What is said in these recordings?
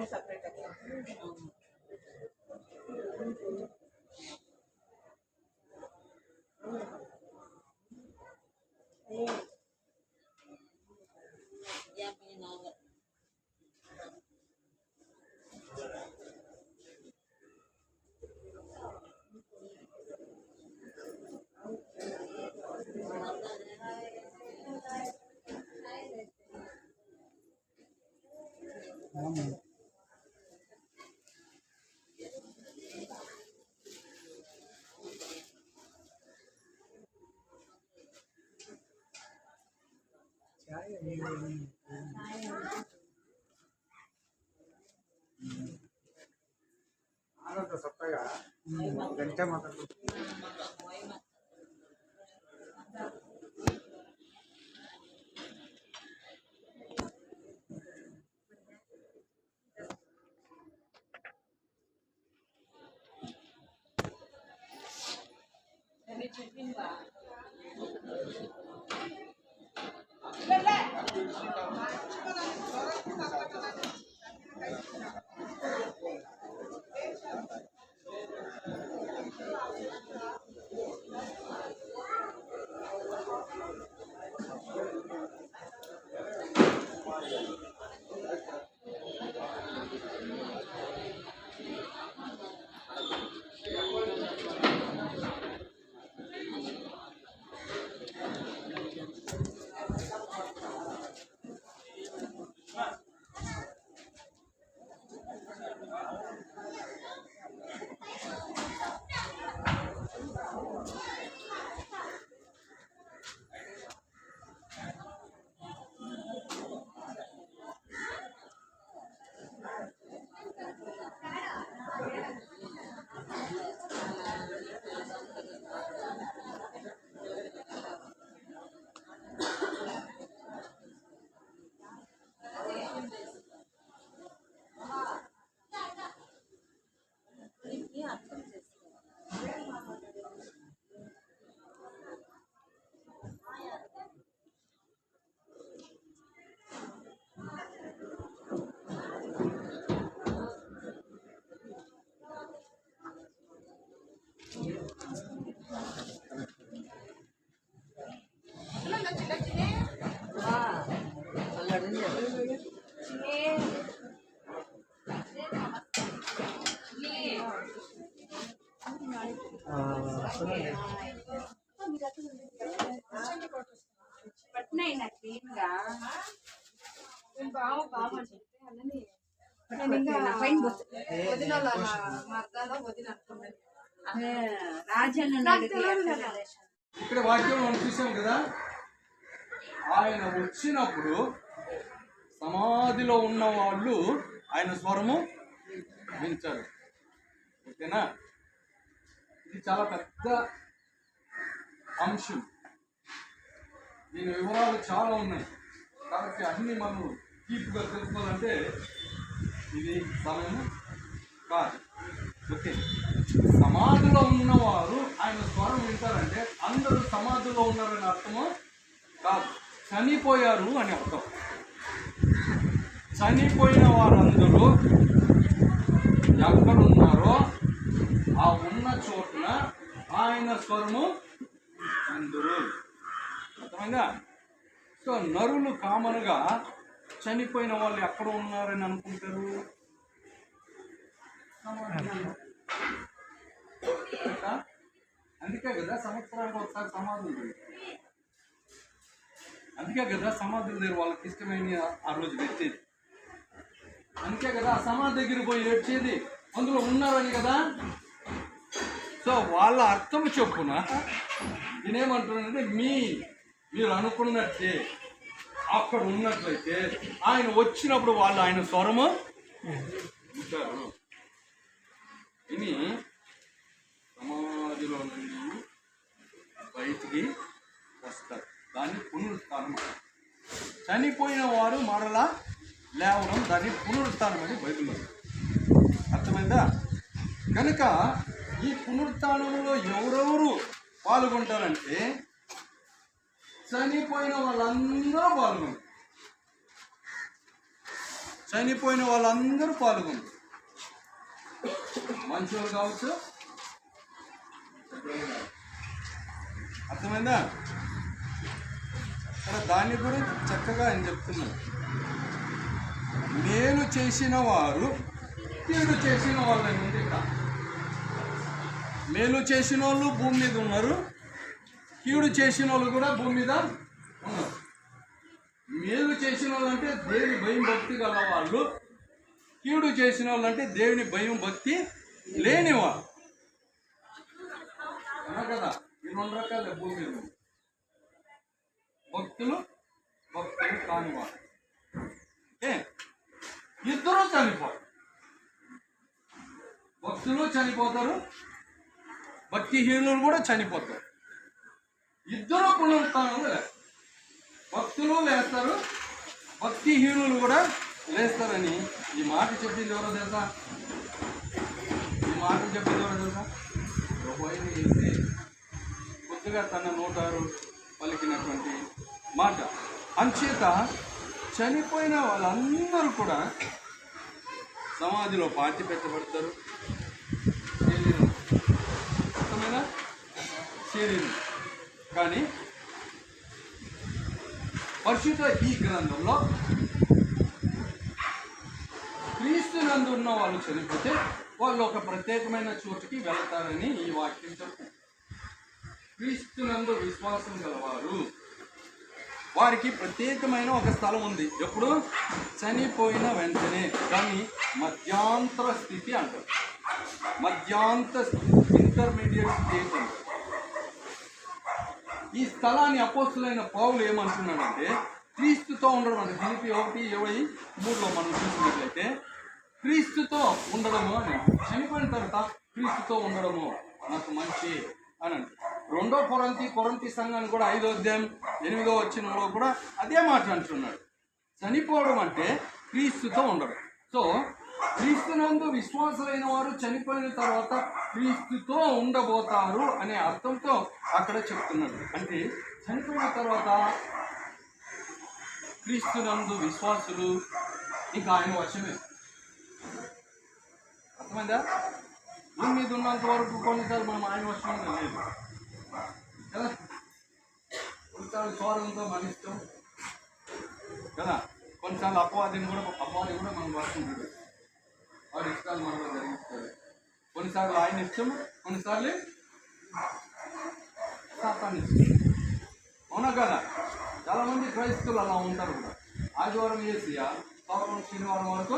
separate ఆనంద సత్తగా గంట మాత్రం పట్టినైనా క్లీన్ గా బాగా బాగా అన్నని ఇక్కడ వాక్యం మనం చూసాం కదా, ఆయన వచ్చినప్పుడు సమాధిలో ఉన్న వాళ్ళు ఆయన స్వరము వింటారు. ఓకేనా? ఇది చాలా పెద్ద అంశం, దీని వివరాలు చాలా ఉన్నాయి కాబట్టి అన్ని మనం డీప్గా తెలుసుకోవాలంటే ఇది సమయం కాదు. ఓకే, సమాధిలో ఉన్నవారు ఆయన స్వరం వింటారంటే అందరూ సమాధిలో ఉన్నారని అర్థము కాదు, చనిపోయారు అని అర్థం. చనిపోయిన వారందరూ ఎక్కడున్నారో ఆ ఉన్న చోటున ఆయన స్వరము అందరూ. అర్థమైందా? సో నరులు కామన్గా చనిపోయిన వాళ్ళు ఎక్కడ ఉన్నారని అనుకుంటారు? అందుకే కదా సంవత్సరానికి ఒకసారి సమాధులు దగ్గర, అందుకే కదా సమాధుల దగ్గర వాళ్ళకి ఇష్టమైన ఆ రోజు పెట్టేది. అందుకే కదా ఆ సమాధి దగ్గర పోయి ఏడ్చేది, అందులో ఉన్నారని కదా. సో వాళ్ళ అర్థం చొప్పున నేనేమంటున్నానంటే మీరు అనుకున్నట్టే అక్కడ ఉన్నట్లయితే ఆయన వచ్చినప్పుడు వాళ్ళు ఆయన స్వరము ఉంటారు. ఇని సమాధిలో నుండి బయటికి వస్తారు. దాన్ని పునరుత్థానం. చనిపోయిన వారు మరలా లేవడం, దాన్ని పునరుత్థానం అని బైబిల్లో. అర్థమైందా? కనుక ఈ పునరుత్థానంలో ఎవరెవరు పాల్గొంటారంటే చనిపోయిన వాళ్ళందరూ పాల్గొంటారు. చనిపోయిన వాళ్ళందరూ పాల్గొంటారు. మంచోళ్ళు కావచ్చు, అర్థమైందా? సరే, దాన్ని గురించి చక్కగా ఆయన చెప్తున్నాడు. మేలు చేసిన వారు కీడు చేసిన వాళ్ళని ఉంది ఇక్కడ. మేలు చేసిన వాళ్ళు భూమి మీద ఉన్నారు, కీడు చేసిన వాళ్ళు కూడా భూమి మీద ఉన్నారు. మేలు చేసిన వాళ్ళు అంటే దేవుని భయం భక్తి గల వాళ్ళు, కీడు చేసిన వాళ్ళు అంటే దేవుని భయం భక్తి లేనివాళ్ళు కదా. ఈ రెండు రకాల భూమి మీద భక్తులు కానివాళ్ళు. ఇద్దరూ చనిపోతారు. భక్తులు చనిపోతారు, భక్తిహీనులు కూడా చనిపోతారు. ఇద్దరు పునరుత్థానంలో లేస్తారు. భక్తులు లేస్తారు, భక్తిహీనులు కూడా లేస్తారని ఈ మాట చెప్పింది ఎవరో తెలుసా? ఈ మాట చెప్పింది ఎవరో తెలుసా? ప్రభువైన యేసే కొద్దిగా తన నోటారు పలికినటువంటి మాట. అంచేత చనిపోయిన వాళ్ళందరూ కూడా సమాధిలో పాతి పెట్టబడతారు. శరీరం కానీ పరిశుద్ధ ఈ గ్రంథంలో క్రీస్తునందు ఉన్న వాళ్ళు చనిపోతే వాళ్ళు ఒక ప్రత్యేకమైన చోటుకి వెళతారని ఈ వాక్యం చెప్తుంది. క్రీస్తునందు విశ్వాసం గలవారు వారికి ప్రత్యేకమైన ఒక స్థలం ఉంది. ఎప్పుడు? చనిపోయిన వెంటనే. దాన్ని మధ్యాంతర స్థితి అంటారు. ఇంటర్మీడియట్ స్టేజ్ అంటారు. ఈ స్థలాన్ని అపోస్తులైన పౌలు ఏమంటున్నాడంటే క్రీస్తుతో ఉండడం అంటే ఫిలిప్పీ 1:23లో మనం చూసినట్లయితే క్రీస్తుతో ఉండడము అని, చనిపోయిన తర్వాత క్రీస్తుతో ఉండడము నాకు మంచి అని అంటే. 2 కొరింథీ సంఘాన్ని కూడా 5:8 కూడా అదే మాట అంటున్నాడు. చనిపోవడం అంటే క్రీస్తుతో ఉండడం. సో క్రీస్తునందు విశ్వాసులైన వారు చనిపోయిన తర్వాత క్రీస్తుతో ఉండబోతారు అనే అర్థంతో అక్కడ చెప్తున్నాడు. అంటే చనిపోయిన తర్వాత క్రీస్తునందు విశ్వాసులు ఇంకా ఆయన వశమే. అర్థమైందా? భూమి మీద ఉన్నంత వరకు కొన్నిసార్లు మనం ఆయన వశమే లేదు కదా. కొన్నిసార్లు స్వార్థంతో మన ఇష్టం కదా. కొన్నిసార్లు అపవాది కూడా మనం వస్తుంటాడు. వారి ఇష్టాలు మనలో జరిగిస్తాడు. కొన్నిసార్లు ఆయన ఇష్టం, కొన్నిసార్లు సాతాను ఇష్టం. అవునా కదా? చాలామంది క్రైస్తవులు అలా ఉంటారు కూడా. ఆదివారం ఏసియా, సోమవారం శనివారం వరకు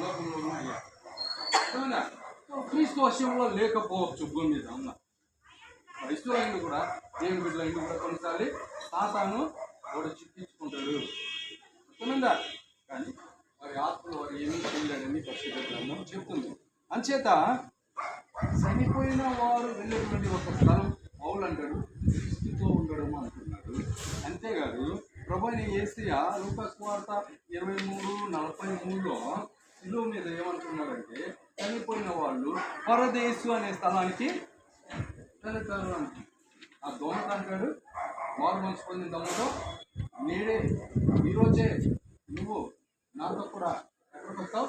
లోకంలో ఉన్నాయా. క్రీస్తు వశంలో లేకపోవచ్చు భూమి మీద ఉన్న క్రైస్తవులైంది కూడా, దేవుని బిడ్డలైంది కూడా కొన్నిసార్లు సాతాను వాడు చిక్కించుకుంటాడు. అర్థమైందా? కానీ వారి ఆత్మలు వారు ఏమీ చేయలేడని పరిశుద్ధ చెప్తుంది. అంచేత చనిపోయిన వారు వెళ్ళేటువంటి ఒక స్థలం పౌలు అంటాడు క్రీస్తుతో ఉండడం అంటున్నాడు. అంతేకాదు ప్రభువైన యేసయ్య లూకా సువార్త 23:43లో శిలువ మీద ఏమంటున్నాడంటే చనిపోయిన వాళ్ళు పరదేశు అనే స్థలానికి వెళతారు అని. ఆ దోమత అంటాడు, మారు మనసు పొందిన దమ్ముతో నేడే ఈరోజే నువ్వు నాతో కూడా ఎక్కడికి వస్తావు,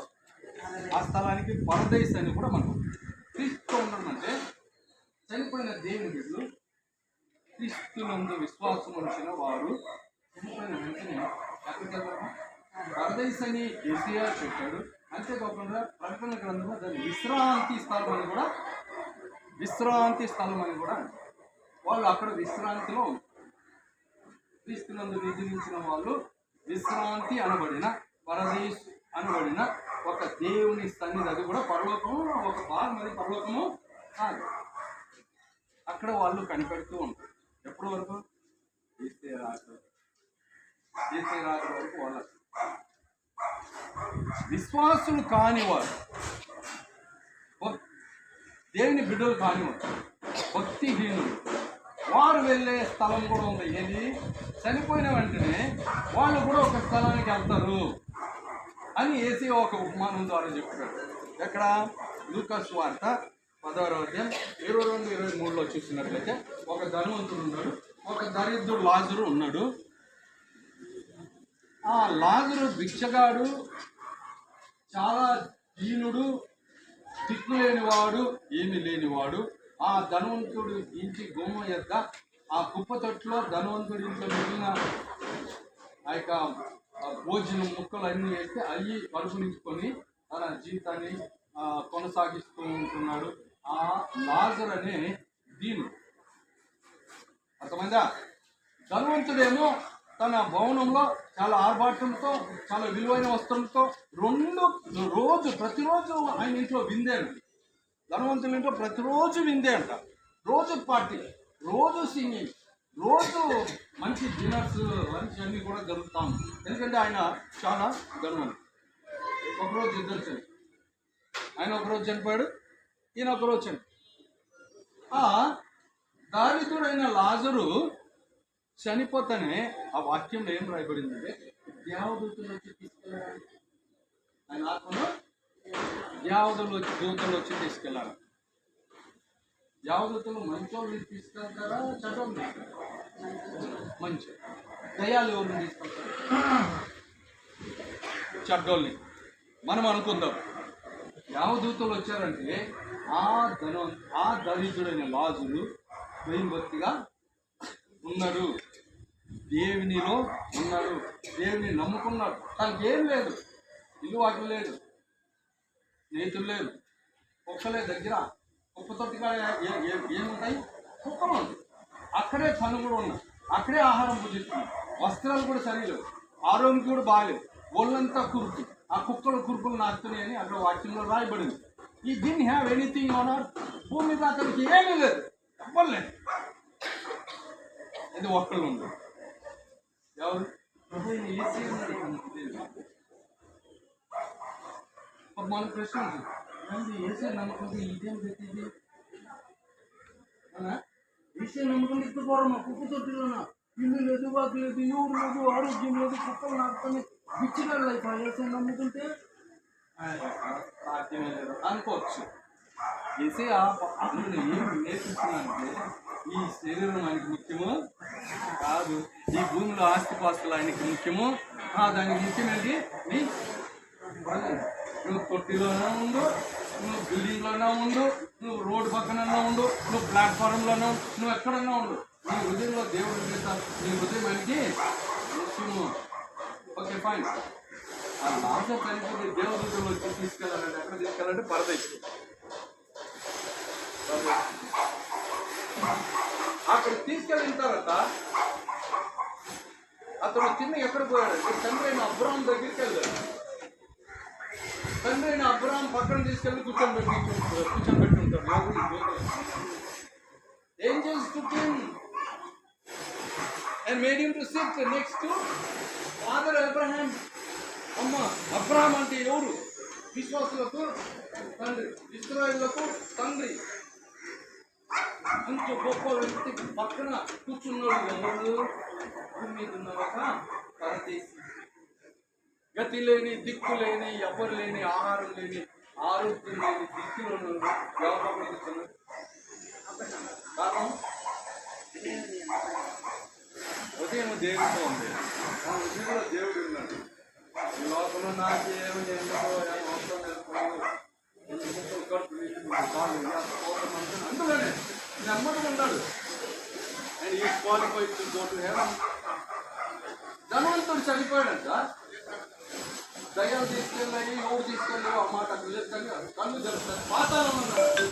ఆ స్థలానికి పరదేశ్ అని కూడా మనం క్రీస్తుతో ఉండడం అంటే చనిపోయిన దేవుని బిడ్డలు క్రీస్తునందు విశ్వాసం ఉంచిన వారు చనిపోయిన వెంటనే ఎక్కడికి వెళ్తారు, పరదేశ్ అని యేసయ్య చెప్పాడు. అంతేకాకుండా ప్రకటన గ్రంథంలో దాన్ని విశ్రాంతి స్థలం అని కూడా వాళ్ళు అక్కడ విశ్రాంతిలో క్రీస్తునందు నిద్రించిన వాళ్ళు విశ్రాంతి అనబడిన పరదేశ్ అనబడిన ఒక దేవుని సన్నిధి, అది కూడా పరలోకము, ఒక భాగం అది పరలోకము కాదు. అక్కడ వాళ్ళు కనిపెడుతూ ఉంటారు. ఎప్పటి వరకు? యేసయ్య రాక వరకు వాళ్ళ విశ్వాసులు కానివారు, దేవుని బిడ్డలు కానివారు, భక్తిహీనులు, వారు వెళ్ళే స్థలం కూడా ఉంది. ఏది? చనిపోయిన వెంటనే వాళ్ళు కూడా ఒక స్థలానికి వెళ్తారు అని యేసయ్య ఒక ఉపమానం ద్వారా చెప్పాడు. ఎక్కడ? లూకా సువార్త 10వ అధ్యాయం 22-23లో చూసినట్లయితే ఒక ధనవంతుడు ఉన్నాడు, ఒక దరిద్రుడు లాజరు ఉన్నాడు. ఆ లాజరు భిక్షగాడు, చాలా దీనుడు, దిక్కు లేనివాడు, ఏమీ లేనివాడు. ఆ ధనవంతుడు ఇంటి గుమ్మ యొక్క ఆ కుప్ప తొట్టులో ధనవంతుడి ఇంట్లో మిగిలిన ఆ యొక్క భోజనం ముక్కలు అన్నీ వేస్తే అవి కడుపునించుకొని తన జీవితాన్ని కొనసాగిస్తూ ఉంటున్నాడు. ఆ లాజర్ అనే దీనుడు. అర్థమైందా? ధనవంతుడేమో తన భవనంలో చాలా ఆర్భాటంతో, చాలా విలువైన వస్త్రంతో ప్రతిరోజు ఆయన ఇంట్లో విందే అంట. ధనవంతుల ఇంట్లో ప్రతిరోజు విందే అంట. రోజు పార్టీ, రోజు సింగింగ్, రోజు మంచి డిన్నర్స్, లంచ్ అన్నీ కూడా జరుగుతాం. ఎందుకంటే ఆయన చాలా ధనవంతుడు. ఒకరోజు ఇద్దరు చనిపోయాడు. ఆయన ఒకరోజు చనిపోయాడు, ఈయన ఒకరోజు చనిపోయాడు. ఆ దారిద్రుడైన లాజరు చనిపోతానే ఆ వాక్యంలో ఏం రాయబడిందంటే దేవదూతలు వచ్చి తీసుకెళ్ళారు. ఆయన ఆత్మను దూతలు వచ్చి తీసుకెళ్ళారు. దేవదూతలు మంచోళ్ళని తీసుకెళ్తారా, చెడ్డోళ్ళని తీసుకెళ్తారా? మంచి దయ్యాలు ఎవరిని తీసుకెళ్తారు? చెడ్డోళ్ళని. మనం అనుకుందాం దేవదూతలు వచ్చారంటే ఆ దరిద్రుడైన లాజరు భక్తిగా ఉన్నాడు, దేవునిలో ఉన్నాడు, దేవుని నమ్ముకున్నాడు. తనకి ఏం లేదు, ఇల్లు వాటి లేదు, స్నేహితులు లేదు, కుక్కలే దగ్గర. కుక్కతోటిగా ఏముంటాయి? కుక్కలు ఉంటాయి. అక్కడే తను కూడా ఉన్నాడు, అక్కడే ఆహారం పూజిస్తున్నాడు. వస్త్రాలు కూడా సరిలేవు, ఆరోగ్యం కూడా బాగాలేదు, ఒళ్ళంతా కురుకు. ఆ కురుకులు నాకుతున్నాయి అని అక్కడ వాక్యంలో రాయబడింది. ఈ didn't have anything on earth. భూమి మీద అతనికి ఏమీ లేదు, ఎవ్వలేదు. ఇది ఒక్కళ్ళు ఉండదు. ఎవరు? మన ప్రశ్న ఏసీ నమ్మకంతో ఇదేం పెట్టింది? ఏసీ నమ్మకం ఇస్తుపోవడం మా కుక్క తొట్టిలోనా ఇల్లు లేదు, వాకు లేదు, ఎవరు లేదు, ఆరోగ్యం లేదు, కుక్కలు నాకుతాయి, పిచ్చిగా లైఫ్. ఏసీ నమ్ముకుంటే సాధ్యమే లేదు అనుకోవచ్చు. ఏసీ అందులో ఏమి నేర్పిస్తున్నానంటే ఈ శరీరం ఆయనకి ముఖ్యము కాదు, ఈ భూమిలో ఆస్తిపాస్తులు ఆయనకి ముఖ్యము. దానికి ముఖ్యమేంటి? నువ్వు తొట్టిలోనే ఉండు, నువ్వు బిల్డింగ్లోనే ఉండు, నువ్వు రోడ్డు పక్కనన్నా ఉండు, నువ్వు ప్లాట్ఫారంలోనే, నువ్వు ఎక్కడన్నా ఉండు, నీ హృదయంలో దేవుడు చేస్తాను. నీ హృదయం ఆయనకి ముఖ్యము. Okay fine. ఆ లాజర్ చనిపోతే దేవదూతలు వచ్చి తీసుకెళ్ళాలంటే ఎక్కడ తీసుకెళ్ళాలంటే పరదేశం. అక్కడ తీసుకెళ్ళిన తర్వాత అతను తిన్న ఎక్కడ పోయాడంటే తండ్రి అయిన అబ్రాహం దగ్గరికి వెళ్ళాడు. తండ్రి అయిన అబ్రాహం పక్కన తీసుకెళ్ళి కూర్చొని పెట్టుంటాడు. Angels took him and made him to sit next to Father Abraham. అమ్మ అబ్రాహం అంటే ఎవరు? విశ్వాసులకు తండ్రి, ఇశ్రాయేలులకు తండ్రి. అంత గొప్ప వ్యక్తి పక్కన కూర్చున్నాడు. ఎవరు? భూమి మీద ఉన్న ఒక పరదేశి. గతి లేని, దిక్కు లేని, ఎవరు లేని, ఆహారం లేని, ఆరోగ్యం లేని దిక్కులో ఎవరు బ్రతుకుతున్నారు? కారణం ఉదయం దేవుడితో ఉంది, మన ఉదయంలో దేవుడు ఉన్నాడు. ఈ లోకంలో నాకేమి ఎందుకో అవసరం లేదు, కడుపు అందులోనే నమ్మకం ఉన్నాడు. అండ్ ఈ qualified to go to heaven. ధనవంతుడు చనిపోయాడంట, దయ్యాలు తీసుకెళ్ళాయి, ఎవరు తీసుకెళ్ళావు ఆ మాట కళ్ళు జరుగుతాయి. పాతాళం అన్నాడు.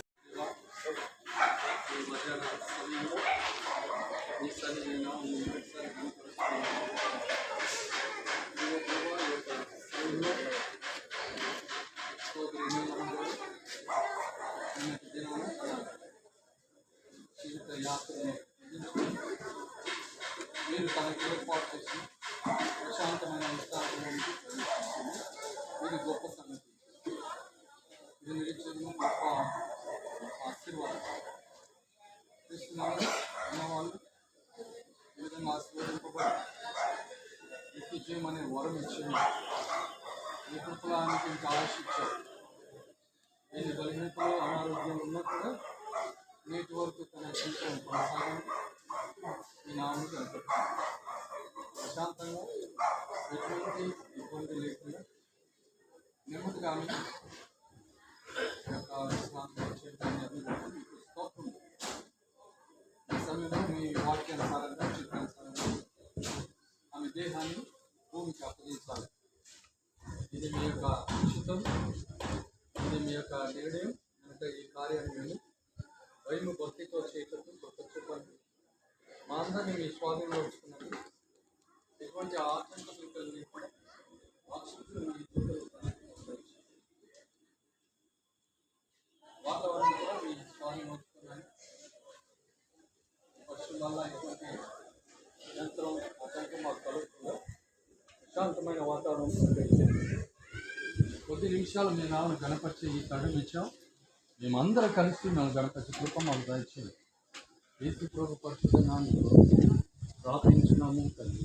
జీవిత యాత్రను మీరు తనకి ఏర్పాటు చేసి ప్రశాంతమైన విస్తారంలో ఇది గొప్ప సంగతి. ఇది నిరీక్షణ గొప్ప ఆశీర్వాదం. క్రీస్తునామమున ఉన్నవాళ్ళు ఈ విధంగా ఆశీర్వదింపబడి నిత్యం అనే వరం ఇచ్చింది. ఈ కృపలానికి ఇంకా ఆశించారు. నేను బలహీనతలో అనారోగ్యం ఉన్నా కూడా నేటి వరకు తన జీవితం కొనసాగింది. ఈ నామం కనపడుతుంది. ప్రశాంతంగా ఎటువంటి ఇబ్బంది లేకుండా నెమ్మదిగా స్తోత్రం. ఈ సమయంలో మీ వాక్యానుసారంగా చిత్రానుసారంగా ఆమె దేహాన్ని భూమికి అప్పగించాలి. ఇది మీ యొక్క ఉచితం, ఇది మీ యొక్క నిర్ణయం. అంటే ఈ కార్యాన్ని మేము భయము భక్తితో చేయటం గొప్ప చెప్పండి. మా అందరినీ మీ స్వాధీనంలో ఉంచుకున్నది. ఎటువంటి ఆటంకం కలిగి వాతావరణం కూడా మీ స్వాధీనం ఉంచుకున్నాను. పశువుల వల్ల ఎటువంటి యంత్రం ఆటంకం మాకు కలుగుతుందో ప్రశాంతమైన వాతావరణం కొద్ది నిమిషాలు మీ నామను గణపరిచే ఈ కడుగు ఇచ్చాం. మేమందరం కలిసి మేము గణపరిచే కృప మాకు దయచేయండి. యేసు ప్రభు పరిశుద్ధ నామములో ప్రార్థించున్నాము తండ్రి.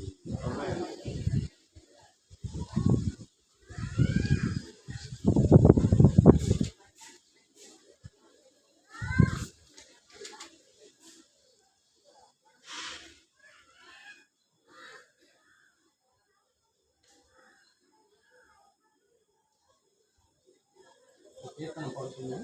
కీర్తన పడుతుంది.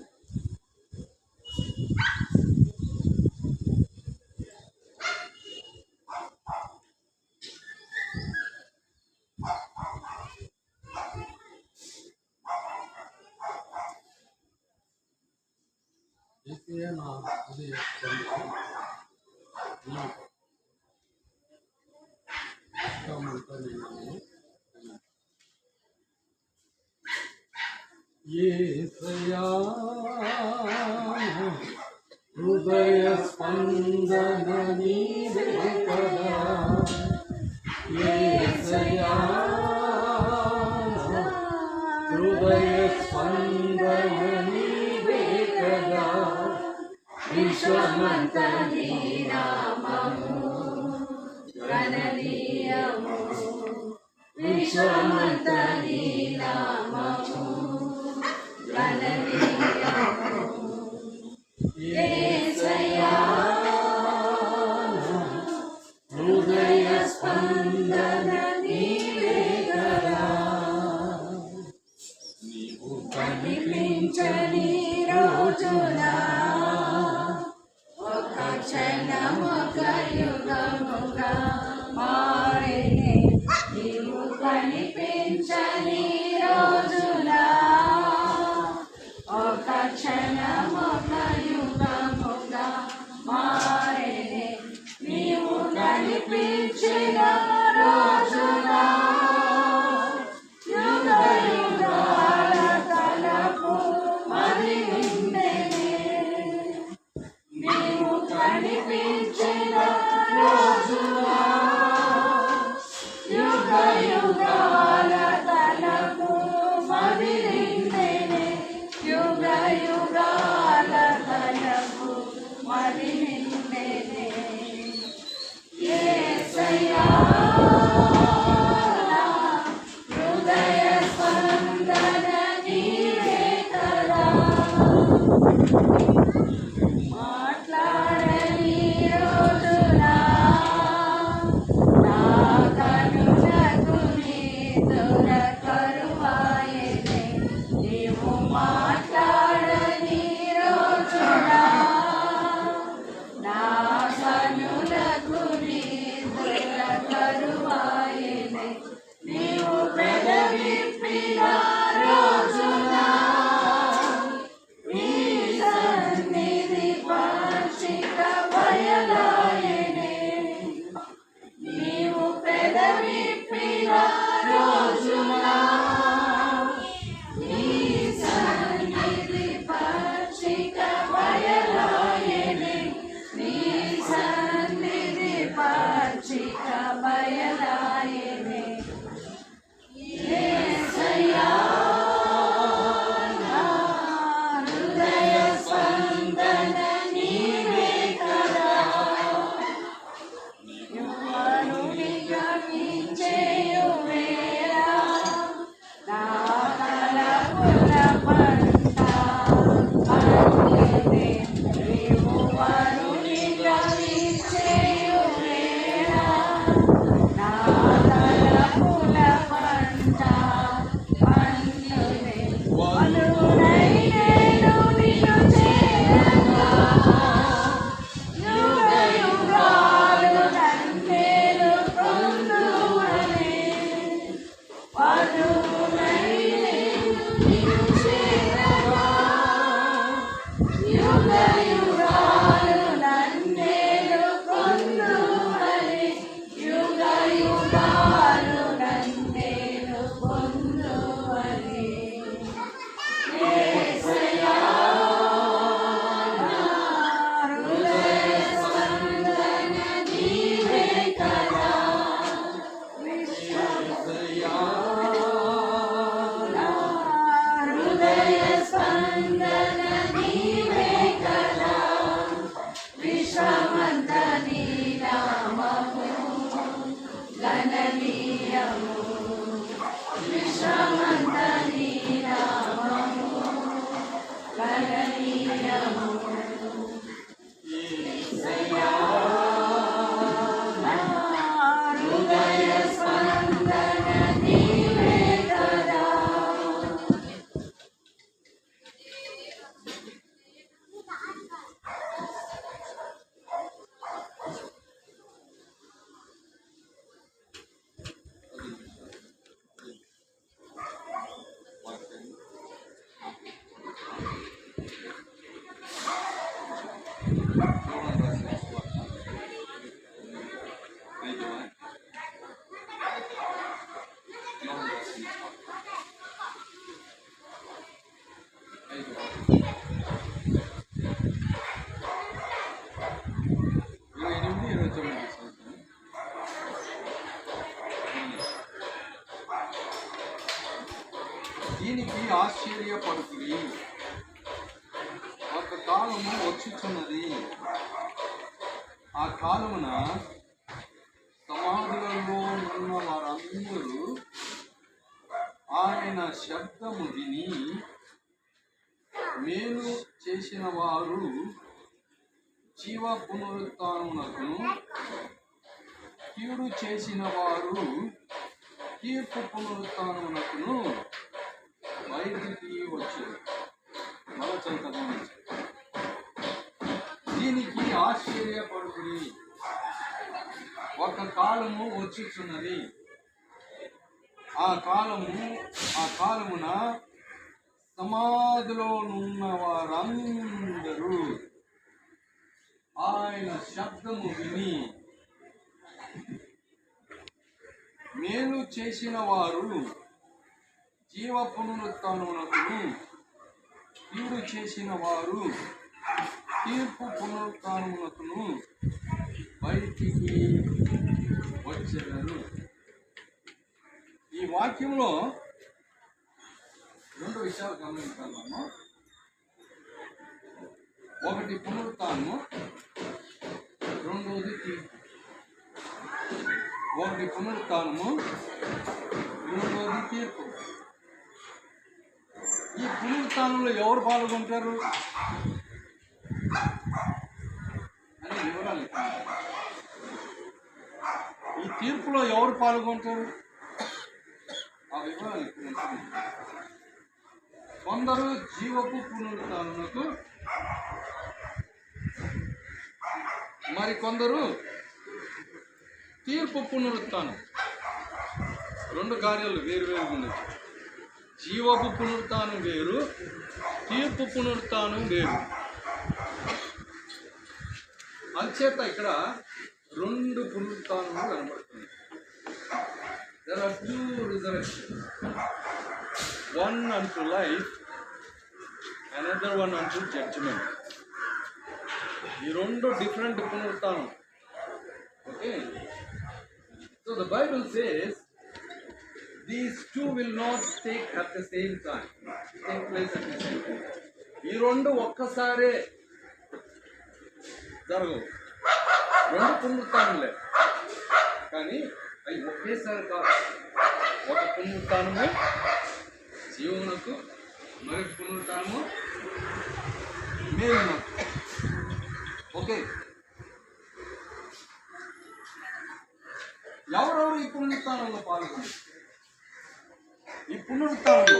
నా హృదయ యేసయ్యా హృదయ స్పందన నీవే కదా. యేసయ్యా హృదయ స్పందన నీవే కదా. విశ్వమంత నీ నామము గణనీయము. విశ్వమంత నీ నామము గణనీయము. యేసయ్యా హృదయ స్పందన నీవే కదా. నీవు కనిపించని రోజునా ఒక క్షణం ఒక యుగముగా మారినే. నీవు కనిపించని రోజులా ఒక క్షణం ఒక యుగముగా మారినే. నీవు కనిపించిన రోజులా యుగ యుగాల తలపు మరి మాట్లాడని రోజున నా కనులకు నిద్ర కరువాయెనే. నీవు మాట్లాడని రోజున నా కనులకు నిద్ర కరువాయెనే. నీవు పెదవిప్పిన రోజున నీ సన్నిధి వార్షిక బయలాయెనే. నీవు పెదవిప్పిన రోజున నీ సన్నిధి వార్షిక బయలాయెనే. నీ సన్నిధి వార్షిక బయలాయెనే. యేసయ్యా నా హృదయ స్పందన నీవే కదా. యువనునిగా నిశ్చయు వేళ నా తలపుల పంట పండితే. యువనునిగా నిశ్చయు వేళ నా తలపుల పంట పండితే. వలునై నేను నిన్ను చేరగా యుగ యుగాలు నన్నేలు పొందువనే. వలునై నేను నిన్ను చేరగా యుగ యుగాలు నన్నేలు పొందువనే. యుగ యుగాలు నన్నేలు పొందువనే. యేసయ్యా నా హృదయ స్పందన నీవే కదా. నా హృదయ స్పందన నీవే కదా. విశ్వమంత నీ నామము గణనీయము. విశ్వమంత నీ నామము గణనీయము. యేసయ్యా నా హృదయ స్పందన నీవే కదా. దీనికి ఆశ్చర్యపడుతుంది. ఒక కాలము వచ్చుచున్నది, ఆ కాలమున సమాధులలో ఉన్న వారందరూ ఆయన శబ్దము విని మేలు చేసిన వారు జీవ పునరుత్థానమునకును, కీడు చేసిన వారు తీర్పు పునరుత్థానమునకును బయటికి వచ్చారు. మరొకసారి చదవండి. దీనికి ఆశ్చర్యపడుతుంది, ఒక కాలము వచ్చుచున్నది, ఆ కాలమున సమాధిలో నున్న వారందరూ ఆయన శబ్దము విని మేలు చేసిన వారు జీవ పునరుత్థానమునకును, కీడు చేసిన వారు తీర్పు పునరుత్థానమునకును బయటికి వచ్చారు. ఈ వాక్యంలో రెండు విషయాలు గమనించాము. ఒకటి పునరుత్థానము, రెండవది తీర్పు. ఒకటి పునరుత్థానము, రెండవది తీర్పు. ఈ పునరుత్థానంలో ఎవరు పాల్గొంటారు? అని వివరాలు ఇక్కడ. ఈ తీర్పులో ఎవరు పాల్గొంటారు ఆ వివరాలు ఇక్కడ ఉంటుంది. కొందరు జీవపు పునరుత్థానమునకు, మరి కొందరు తీర్పు పునరుత్థానం. రెండు కార్యాలు వేరు వేరుగా ఉన్నాయి. జీవపు పునరుత్థానం వేరు, తీర్పు పునరుత్థానం వేరు. అంచేత ఇక్కడ రెండు పునరుత్థానములు కనబడుతుంది. There are two resurrections. One unto life, another one unto judgment. ఈ రెండు డిఫరెంట్ పునరుత్థానం. Okay, so the Bible says these two will not take at the same time, take place at the same time. ఈ రెండు ఒక్కసారే జరగవు. రెండు పునరుత్థానములే, కానీ అవి ఒకేసారి కాదు. ఒక పునరుత్థానము జీవమునకు, మరొక పునరుత్థానము మేలునకు. ఓకే, ఎవరెవరు ఈ పునరుత్థానంలో పాల్గొన్నారు? ఈ పునరుత్థానంలో